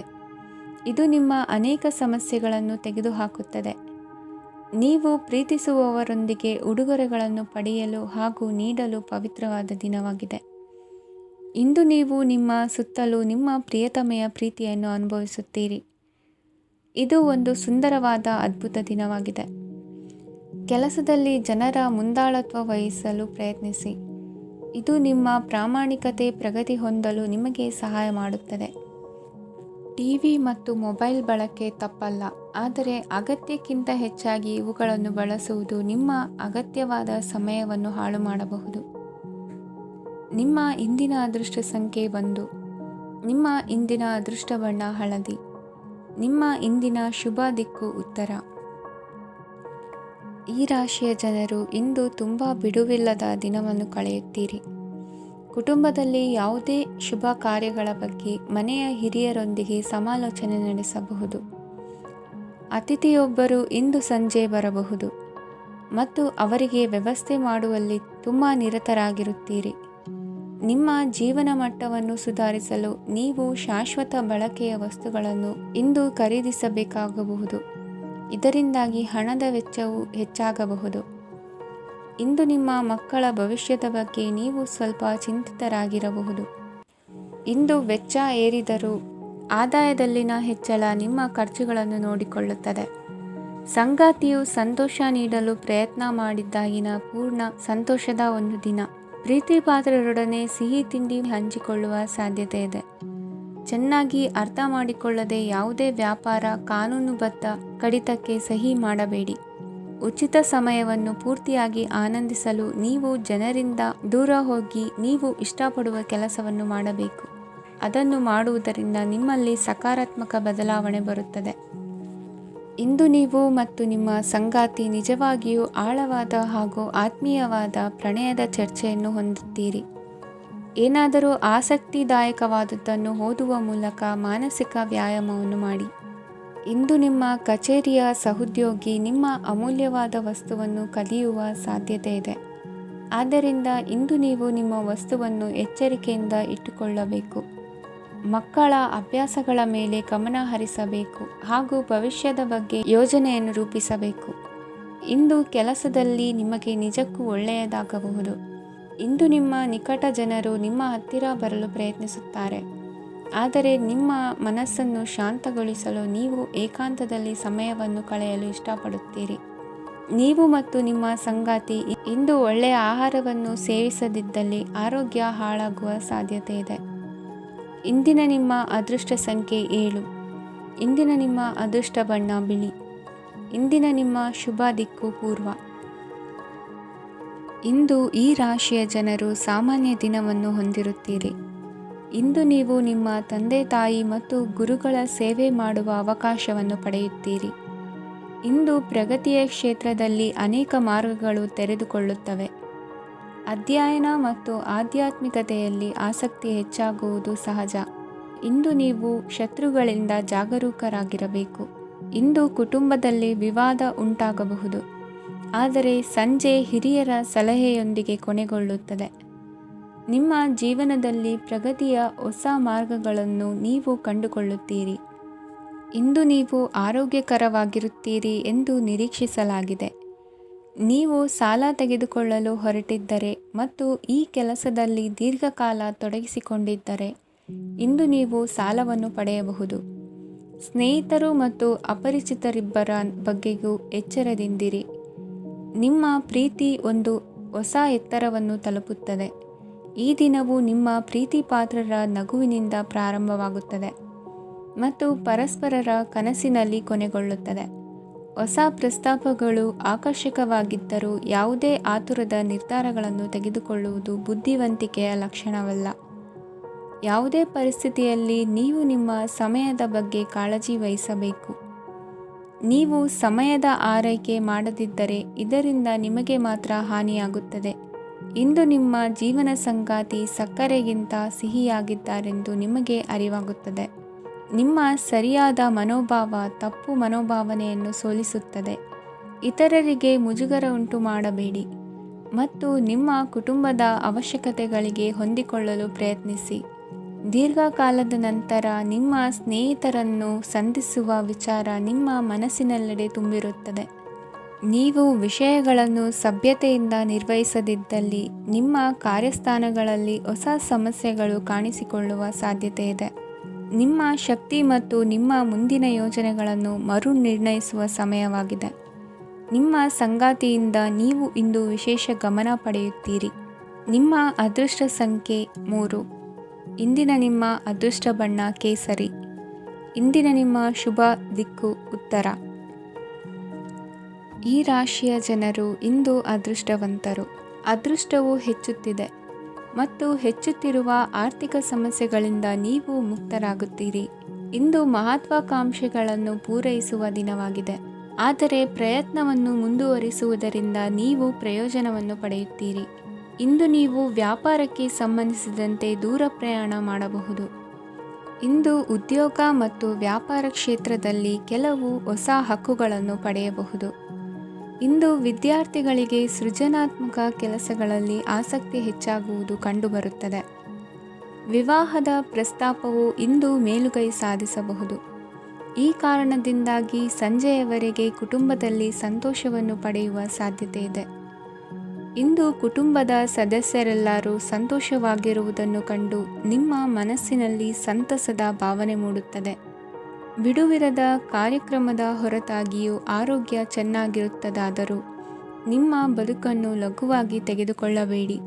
ಇದು ನಿಮ್ಮ ಅನೇಕ ಸಮಸ್ಯೆಗಳನ್ನು ತೆಗೆದುಹಾಕುತ್ತದೆ. ನೀವು ಪ್ರೀತಿಸುವವರೊಂದಿಗೆ ಉಡುಗೊರೆಗಳನ್ನು ಪಡೆಯಲು ಹಾಗೂ ನೀಡಲು ಪವಿತ್ರವಾದ ದಿನವಾಗಿದೆ. ಇಂದು ನೀವು ನಿಮ್ಮ ಸುತ್ತಲೂ ನಿಮ್ಮ ಪ್ರಿಯತಮೆಯ ಪ್ರೀತಿಯನ್ನು ಅನುಭವಿಸುತ್ತೀರಿ. ಇದು ಒಂದು ಸುಂದರವಾದ ಅದ್ಭುತ ದಿನವಾಗಿದೆ. ಕೆಲಸದಲ್ಲಿ ಜನರ ಮುಂದಾಳತ್ವ ವಹಿಸಲು ಪ್ರಯತ್ನಿಸಿ. ಇದು ನಿಮ್ಮ ಪ್ರಾಮಾಣಿಕತೆ ಪ್ರಗತಿ ಹೊಂದಲು ನಿಮಗೆ ಸಹಾಯ ಮಾಡುತ್ತದೆ. ಟಿವಿ ಮತ್ತು ಮೊಬೈಲ್ ಬಳಕೆ ತಪ್ಪಲ್ಲ, ಆದರೆ ಅಗತ್ಯಕ್ಕಿಂತ ಹೆಚ್ಚಾಗಿ ಇವುಗಳನ್ನು ಬಳಸುವುದು ನಿಮ್ಮ ಅಗತ್ಯವಾದ ಸಮಯವನ್ನು ಹಾಳು ಮಾಡಬಹುದು. ನಿಮ್ಮ ಇಂದಿನ ಅದೃಷ್ಟ ಸಂಖ್ಯೆ 1. ನಿಮ್ಮ ಇಂದಿನ ಅದೃಷ್ಟ ಬಣ್ಣ ಹಳದಿ. ನಿಮ್ಮ ಇಂದಿನ ಶುಭ ದಿಕ್ಕು ಉತ್ತರ. ಈ ರಾಶಿಯ ಜನರು ಇಂದು ತುಂಬ ಬಿಡುವಿಲ್ಲದ ದಿನವನ್ನು ಕಳೆಯುತ್ತೀರಿ. ಕುಟುಂಬದಲ್ಲಿ ಯಾವುದೇ ಶುಭ ಕಾರ್ಯಗಳ ಬಗ್ಗೆ ಮನೆಯ ಹಿರಿಯರೊಂದಿಗೆ ಸಮಾಲೋಚನೆ ನಡೆಸಬಹುದು. ಅತಿಥಿಯೊಬ್ಬರು ಇಂದು ಸಂಜೆ ಬರಬಹುದು ಮತ್ತು ಅವರಿಗೆ ವ್ಯವಸ್ಥೆ ಮಾಡುವಲ್ಲಿ ತುಂಬ ನಿರತರಾಗಿರುತ್ತೀರಿ. ನಿಮ್ಮ ಜೀವನ ಮಟ್ಟವನ್ನು ಸುಧಾರಿಸಲು ನೀವು ಶಾಶ್ವತ ಬಳಕೆಯ ವಸ್ತುಗಳನ್ನು ಇಂದು ಖರೀದಿಸಬೇಕಾಗಬಹುದು. ಇದರಿಂದಾಗಿ ಹಣದ ವೆಚ್ಚವು ಹೆಚ್ಚಾಗಬಹುದು. ಇಂದು ನಿಮ್ಮ ಮಕ್ಕಳ ಭವಿಷ್ಯದ ಬಗ್ಗೆ ನೀವು ಸ್ವಲ್ಪ ಚಿಂತಿತರಾಗಿರಬಹುದು. ಇಂದು ವೆಚ್ಚ ಏರಿದರೂ ಆದಾಯದಲ್ಲಿನ ಹೆಚ್ಚಳ ನಿಮ್ಮ ಖರ್ಚುಗಳನ್ನು ನೋಡಿಕೊಳ್ಳುತ್ತದೆ. ಸಂಗಾತಿಯು ಸಂತೋಷ ನೀಡಲು ಪ್ರಯತ್ನ ಮಾಡಿದ್ದಾಗಿನ ಪೂರ್ಣ ಸಂತೋಷದ ಒಂದು ದಿನ. ಪ್ರೀತಿಪಾತ್ರರೊಡನೆ ಸಿಹಿ ತಿಂಡಿ ಹಂಚಿಕೊಳ್ಳುವ ಸಾಧ್ಯತೆ ಇದೆ. ಚೆನ್ನಾಗಿ ಅರ್ಥ ಮಾಡಿಕೊಳ್ಳದೆ ಯಾವುದೇ ವ್ಯಾಪಾರ ಕಾನೂನುಬದ್ಧ ಕಡಿತಕ್ಕೆ ಸಹಿ ಮಾಡಬೇಡಿ. ಉಚಿತ ಸಮಯವನ್ನು ಪೂರ್ತಿಯಾಗಿ ಆನಂದಿಸಲು ನೀವು ಜನರಿಂದ ದೂರ ಹೋಗಿ ನೀವು ಇಷ್ಟಪಡುವ ಕೆಲಸವನ್ನು ಮಾಡಬೇಕು. ಅದನ್ನು ಮಾಡುವುದರಿಂದ ನಿಮ್ಮಲ್ಲಿ ಸಕಾರಾತ್ಮಕ ಬದಲಾವಣೆ ಬರುತ್ತದೆ. ಇಂದು ನೀವು ಮತ್ತು ನಿಮ್ಮ ಸಂಗಾತಿ ನಿಜವಾಗಿಯೂ ಆಳವಾದ ಹಾಗೂ ಆತ್ಮೀಯವಾದ ಪ್ರಣಯದ ಚರ್ಚೆಯನ್ನು ಹೊಂದುತ್ತೀರಿ. ಏನಾದರೂ ಆಸಕ್ತಿದಾಯಕವಾದದ್ದನ್ನು ಓದುವ ಮೂಲಕ ಮಾನಸಿಕ ವ್ಯಾಯಾಮವನ್ನು ಮಾಡಿ. ಇಂದು ನಿಮ್ಮ ಕಚೇರಿಯ ಸಹೋದ್ಯೋಗಿ ನಿಮ್ಮ ಅಮೂಲ್ಯವಾದ ವಸ್ತುವನ್ನು ಕದಿಯುವ ಸಾಧ್ಯತೆ ಇದೆ. ಆದ್ದರಿಂದ ಇಂದು ನೀವು ನಿಮ್ಮ ವಸ್ತುವನ್ನು ಎಚ್ಚರಿಕೆಯಿಂದ ಇಟ್ಟುಕೊಳ್ಳಬೇಕು. ಮಕ್ಕಳ ಅಭ್ಯಾಸಗಳ ಮೇಲೆ ಗಮನ ಹರಿಸಬೇಕು ಹಾಗೂ ಭವಿಷ್ಯದ ಬಗ್ಗೆ ಯೋಜನೆಯನ್ನು ರೂಪಿಸಬೇಕು. ಇಂದು ಕೆಲಸದಲ್ಲಿ ನಿಮಗೆ ನಿಜಕ್ಕೂ ಒಳ್ಳೆಯದಾಗಬಹುದು. ಇಂದು ನಿಮ್ಮ ನಿಕಟ ಜನರು ನಿಮ್ಮ ಹತ್ತಿರ ಬರಲು ಪ್ರಯತ್ನಿಸುತ್ತಾರೆ. ಆದರೆ ನಿಮ್ಮ ಮನಸ್ಸನ್ನು ಶಾಂತಗೊಳಿಸಲು ನೀವು ಏಕಾಂತದಲ್ಲಿ ಸಮಯವನ್ನು ಕಳೆಯಲು ಇಷ್ಟಪಡುತ್ತೀರಿ. ನೀವು ಮತ್ತು ನಿಮ್ಮ ಸಂಗಾತಿ ಇಂದು ಒಳ್ಳೆಯ ಆಹಾರವನ್ನು ಸೇವಿಸದಿದ್ದಲ್ಲಿ ಆರೋಗ್ಯ ಹಾಳಾಗುವ ಸಾಧ್ಯತೆ ಇದೆ. ಇಂದಿನ ನಿಮ್ಮ ಅದೃಷ್ಟ ಸಂಖ್ಯೆ 7. ಇಂದಿನ ನಿಮ್ಮ ಅದೃಷ್ಟ ಬಣ್ಣ ಬಿಳಿ. ಇಂದಿನ ನಿಮ್ಮ ಶುಭ ದಿಕ್ಕು ಪೂರ್ವ. ಇಂದು ಈ ರಾಶಿಯ ಜನರು ಸಾಮಾನ್ಯ ದಿನವನ್ನು ಹೊಂದಿರುತ್ತೀರಿ. ಇಂದು ನೀವು ನಿಮ್ಮ ತಂದೆ ತಾಯಿ ಮತ್ತು ಗುರುಗಳ ಸೇವೆ ಮಾಡುವ ಅವಕಾಶವನ್ನು ಪಡೆಯುತ್ತೀರಿ. ಇಂದು ಪ್ರಗತಿಯ ಕ್ಷೇತ್ರದಲ್ಲಿ ಅನೇಕ ಮಾರ್ಗಗಳು ತೆರೆದುಕೊಳ್ಳುತ್ತವೆ. ಅಧ್ಯಯನ ಮತ್ತು ಆಧ್ಯಾತ್ಮಿಕತೆಯಲ್ಲಿ ಆಸಕ್ತಿ ಹೆಚ್ಚಾಗುವುದು ಸಹಜ. ಇಂದು ನೀವು ಶತ್ರುಗಳಿಂದ ಜಾಗರೂಕರಾಗಿರಬೇಕು. ಇಂದು ಕುಟುಂಬದಲ್ಲಿ ವಿವಾದ ಉಂಟಾಗಬಹುದು, ಆದರೆ ಸಂಜೆ ಹಿರಿಯರ ಸಲಹೆಯೊಂದಿಗೆ ಕೊನೆಗೊಳ್ಳುತ್ತದೆ. ನಿಮ್ಮ ಜೀವನದಲ್ಲಿ ಪ್ರಗತಿಯ ಹೊಸ ಮಾರ್ಗಗಳನ್ನು ನೀವು ಕಂಡುಕೊಳ್ಳುತ್ತೀರಿ. ಇಂದು ನೀವು ಆರೋಗ್ಯಕರವಾಗಿರುತ್ತೀರಿ ಎಂದು ನಿರೀಕ್ಷಿಸಲಾಗಿದೆ. ನೀವು ಸಾಲ ತೆಗೆದುಕೊಳ್ಳಲು ಹೊರಟಿದ್ದರೆ ಮತ್ತು ಈ ಕೆಲಸದಲ್ಲಿ ದೀರ್ಘಕಾಲ ತೊಡಗಿಸಿಕೊಂಡಿದ್ದರೆ ಇಂದು ನೀವು ಸಾಲವನ್ನು ಪಡೆಯಬಹುದು. ಸ್ನೇಹಿತರು ಮತ್ತು ಅಪರಿಚಿತರಿಬ್ಬರ ಬಗ್ಗೆಯೂ ಎಚ್ಚರದಿಂದಿರಿ. ನಿಮ್ಮ ಪ್ರೀತಿ ಒಂದು ಹೊಸ ಎತ್ತರವನ್ನು ತಲುಪುತ್ತದೆ. ಈ ದಿನವು ನಿಮ್ಮ ಪ್ರೀತಿಪಾತ್ರರ ನಗುವಿನಿಂದ ಪ್ರಾರಂಭವಾಗುತ್ತದೆ ಮತ್ತು ಪರಸ್ಪರರ ಕನಸಿನಲ್ಲಿ ಕೊನೆಗೊಳ್ಳುತ್ತದೆ. ಹೊಸ ಪ್ರಸ್ತಾಪಗಳು ಆಕರ್ಷಕವಾಗಿದ್ದರೂ ಯಾವುದೇ ಆತುರದ ನಿರ್ಧಾರಗಳನ್ನು ತೆಗೆದುಕೊಳ್ಳುವುದು ಬುದ್ಧಿವಂತಿಕೆಯ ಲಕ್ಷಣವಲ್ಲ. ಯಾವುದೇ ಪರಿಸ್ಥಿತಿಯಲ್ಲಿ ನೀವು ನಿಮ್ಮ ಸಮಯದ ಬಗ್ಗೆ ಕಾಳಜಿ ವಹಿಸಬೇಕು. ನೀವು ಸಮಯದ ಆರೈಕೆ ಮಾಡದಿದ್ದರೆ ಇದರಿಂದ ನಿಮಗೆ ಮಾತ್ರ ಹಾನಿಯಾಗುತ್ತದೆ. ಇಂದು ನಿಮ್ಮ ಜೀವನ ಸಂಗಾತಿ ಸಕ್ಕರೆಗಿಂತ ಸಿಹಿಯಾಗಿದ್ದಾರೆಂದು ನಿಮಗೆ ಅರಿವಾಗುತ್ತದೆ. ನಿಮ್ಮ ಸರಿಯಾದ ಮನೋಭಾವ ತಪ್ಪು ಮನೋಭಾವನೆಯನ್ನು ಸೋಲಿಸುತ್ತದೆ. ಇತರರಿಗೆ ಮುಜುಗರ ಉಂಟು ಮಾಡಬೇಡಿ ಮತ್ತು ನಿಮ್ಮ ಕುಟುಂಬದ ಅವಶ್ಯಕತೆಗಳಿಗೆ ಹೊಂದಿಕೊಳ್ಳಲು ಪ್ರಯತ್ನಿಸಿ. ದೀರ್ಘಕಾಲದ ನಂತರ ನಿಮ್ಮ ಸ್ನೇಹಿತರನ್ನು ಸಂಧಿಸುವ ವಿಚಾರ ನಿಮ್ಮ ಮನಸ್ಸಿನೆಲ್ಲೆಡೆ ತುಂಬಿರುತ್ತದೆ. ನೀವು ವಿಷಯಗಳನ್ನು ಸಭ್ಯತೆಯಿಂದ ನಿರ್ವಹಿಸದಿದ್ದಲ್ಲಿ ನಿಮ್ಮ ಕಾರ್ಯಸ್ಥಾನಗಳಲ್ಲಿ ಹೊಸ ಸಮಸ್ಯೆಗಳು ಕಾಣಿಸಿಕೊಳ್ಳುವ ಸಾಧ್ಯತೆ ಇದೆ. ನಿಮ್ಮ ಶಕ್ತಿ ಮತ್ತು ನಿಮ್ಮ ಮುಂದಿನ ಯೋಜನೆಗಳನ್ನು ಮರು ನಿರ್ಣಯಿಸುವ ಸಮಯವಾಗಿದೆ. ನಿಮ್ಮ ಸಂಗಾತಿಯಿಂದ ನೀವು ಇಂದು ವಿಶೇಷ ಗಮನ ಪಡೆಯುತ್ತೀರಿ. ನಿಮ್ಮ ಅದೃಷ್ಟ ಸಂಖ್ಯೆ 3. ಇಂದಿನ ನಿಮ್ಮ ಅದೃಷ್ಟ ಬಣ್ಣ ಕೇಸರಿ. ಇಂದಿನ ನಿಮ್ಮ ಶುಭ ದಿಕ್ಕು ಉತ್ತರ. ಈ ರಾಶಿಯ ಜನರು ಇಂದು ಅದೃಷ್ಟವಂತರು. ಅದೃಷ್ಟವು ಹೆಚ್ಚುತ್ತಿದೆ ಮತ್ತು ಹೆಚ್ಚುತ್ತಿರುವ ಆರ್ಥಿಕ ಸಮಸ್ಯೆಗಳಿಂದ ನೀವು ಮುಕ್ತರಾಗುತ್ತೀರಿ. ಇಂದು ಮಹತ್ವಾಕಾಂಕ್ಷೆಗಳನ್ನು ಪೂರೈಸುವ ದಿನವಾಗಿದೆ. ಆದರೆ ಪ್ರಯತ್ನವನ್ನು ಮುಂದುವರಿಸುವುದರಿಂದ ನೀವು ಪ್ರಯೋಜನವನ್ನು ಪಡೆಯುತ್ತೀರಿ. ಇಂದು ನೀವು ವ್ಯಾಪಾರಕ್ಕೆ ಸಂಬಂಧಿಸಿದಂತೆ ದೂರ ಪ್ರಯಾಣ ಮಾಡಬಹುದು. ಇಂದು ಉದ್ಯೋಗ ಮತ್ತು ವ್ಯಾಪಾರ ಕ್ಷೇತ್ರದಲ್ಲಿ ಕೆಲವು ಹೊಸ ಹಕ್ಕುಗಳನ್ನು ಪಡೆಯಬಹುದು. ಇಂದು ವಿದ್ಯಾರ್ಥಿಗಳಿಗೆ ಸೃಜನಾತ್ಮಕ ಕೆಲಸಗಳಲ್ಲಿ ಆಸಕ್ತಿ ಹೆಚ್ಚಾಗುವುದು ಕಂಡುಬರುತ್ತದೆ. ವಿವಾಹದ ಪ್ರಸ್ತಾಪವು ಇಂದು ಮೇಲುಗೈ ಸಾಧಿಸಬಹುದು. ಈ ಕಾರಣದಿಂದಾಗಿ ಸಂಜೆಯವರೆಗೆ ಕುಟುಂಬದಲ್ಲಿ ಸಂತೋಷವನ್ನು ಪಡೆಯುವ ಸಾಧ್ಯತೆ ಇದೆ. ಇಂದು ಕುಟುಂಬದ ಸದಸ್ಯರೆಲ್ಲರೂ ಸಂತೋಷವಾಗಿರುವುದನ್ನು ಕಂಡು ನಿಮ್ಮ ಮನಸ್ಸಿನಲ್ಲಿ ಸಂತಸದ ಭಾವನೆ ಮೂಡುತ್ತದೆ. ಬಿಡುವಿರದ ಕಾರ್ಯಕ್ರಮದ ಹೊರತಾಗಿಯೂ ಆರೋಗ್ಯ ಚೆನ್ನಾಗಿರುತ್ತದಾದರೂ ನಿಮ್ಮ ಬದುಕನ್ನು ಲಘುವಾಗಿ ತೆಗೆದುಕೊಳ್ಳಬೇಡಿ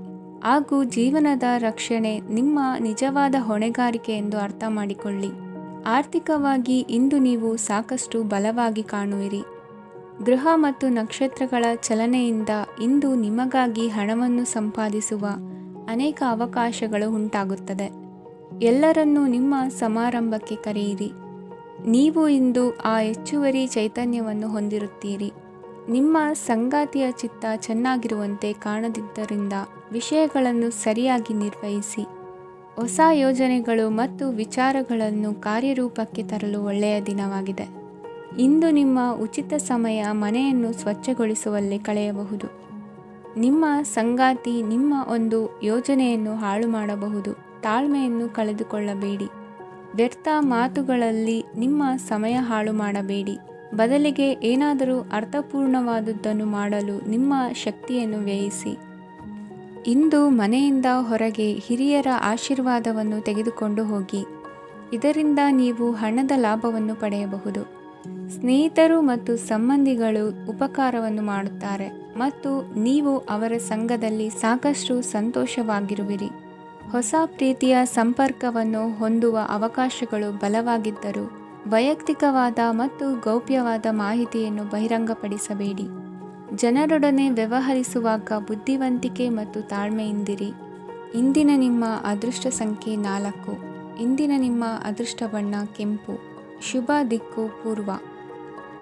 ಹಾಗೂ ಜೀವನದ ರಕ್ಷಣೆ ನಿಮ್ಮ ನಿಜವಾದ ಹೊಣೆಗಾರಿಕೆ ಎಂದು ಅರ್ಥ ಮಾಡಿಕೊಳ್ಳಿ. ಆರ್ಥಿಕವಾಗಿ ಇಂದು ನೀವು ಸಾಕಷ್ಟು ಬಲವಾಗಿ ಕಾಣುವಿರಿ. ಗ್ರಹ ಮತ್ತು ನಕ್ಷತ್ರಗಳ ಚಲನೆಯಿಂದ ಇಂದು ನಿಮಗಾಗಿ ಹಣವನ್ನು ಸಂಪಾದಿಸುವ ಅನೇಕ ಅವಕಾಶಗಳು ಉಂಟಾಗುತ್ತದೆ. ಎಲ್ಲರನ್ನೂ ನಿಮ್ಮ ಸಮಾರಂಭಕ್ಕೆ ಕರೆಯಿರಿ. ನೀವು ಇಂದು ಆ ಹೆಚ್ಚುವರಿ ಚೈತನ್ಯವನ್ನು ಹೊಂದಿರುತ್ತೀರಿ. ನಿಮ್ಮ ಸಂಗಾತಿಯ ಚಿತ್ತ ಚೆನ್ನಾಗಿರುವಂತೆ ಕಾಣದಿದ್ದರಿಂದ ವಿಷಯಗಳನ್ನು ಸರಿಯಾಗಿ ನಿರ್ವಹಿಸಿ. ಹೊಸ ಯೋಜನೆಗಳು ಮತ್ತು ವಿಚಾರಗಳನ್ನು ಕಾರ್ಯರೂಪಕ್ಕೆ ತರಲು ಒಳ್ಳೆಯ ದಿನವಾಗಿದೆ. ಇಂದು ನಿಮ್ಮ ಉಚಿತ ಸಮಯ ಮನೆಯನ್ನು ಸ್ವಚ್ಛಗೊಳಿಸುವಲ್ಲಿ ಕಳೆಯಬಹುದು. ನಿಮ್ಮ ಸಂಗಾತಿ ನಿಮ್ಮ ಒಂದು ಯೋಜನೆಯನ್ನು ಹಾಳು ಮಾಡಬಹುದು. ತಾಳ್ಮೆಯನ್ನು ಕಳೆದುಕೊಳ್ಳಬೇಡಿ. ವ್ಯರ್ಥ ಮಾತುಗಳಲ್ಲಿ ನಿಮ್ಮ ಸಮಯ ಹಾಳು ಮಾಡಬೇಡಿ. ಬದಲಿಗೆ ಏನಾದರೂ ಅರ್ಥಪೂರ್ಣವಾದುದನ್ನು ಮಾಡಲು ನಿಮ್ಮ ಶಕ್ತಿಯನ್ನು ವ್ಯಯಿಸಿ. ಇಂದು ಮನೆಯಿಂದ ಹೊರಗೆ ಹಿರಿಯರ ಆಶೀರ್ವಾದವನ್ನು ತೆಗೆದುಕೊಂಡು ಹೋಗಿ. ಇದರಿಂದ ನೀವು ಹಣದ ಲಾಭವನ್ನು ಪಡೆಯಬಹುದು. ಸ್ನೇಹಿತರು ಮತ್ತು ಸಂಬಂಧಿಗಳು ಉಪಕಾರವನ್ನು ಮಾಡುತ್ತಾರೆ ಮತ್ತು ನೀವು ಅವರ ಸಂಘದಲ್ಲಿ ಸಾಕಷ್ಟು ಸಂತೋಷವಾಗಿರುವಿರಿ. ಹೊಸ ಪ್ರೀತಿಯ ಸಂಪರ್ಕವನ್ನು ಹೊಂದುವ ಅವಕಾಶಗಳು ಬಲವಾಗಿದ್ದರೂ ವೈಯಕ್ತಿಕವಾದ ಮತ್ತು ಗೌಪ್ಯವಾದ ಮಾಹಿತಿಯನ್ನು ಬಹಿರಂಗಪಡಿಸಬೇಡಿ. ಜನರೊಡನೆ ವ್ಯವಹರಿಸುವಾಗ ಬುದ್ಧಿವಂತಿಕೆ ಮತ್ತು ತಾಳ್ಮೆಯಿಂದಿರಿ. ಇಂದಿನ ನಿಮ್ಮ ಅದೃಷ್ಟ ಸಂಖ್ಯೆ 4. ಇಂದಿನ ನಿಮ್ಮ ಅದೃಷ್ಟ ಬಣ್ಣ ಕೆಂಪು. ಶುಭ ದಿಕ್ಕು ಪೂರ್ವ.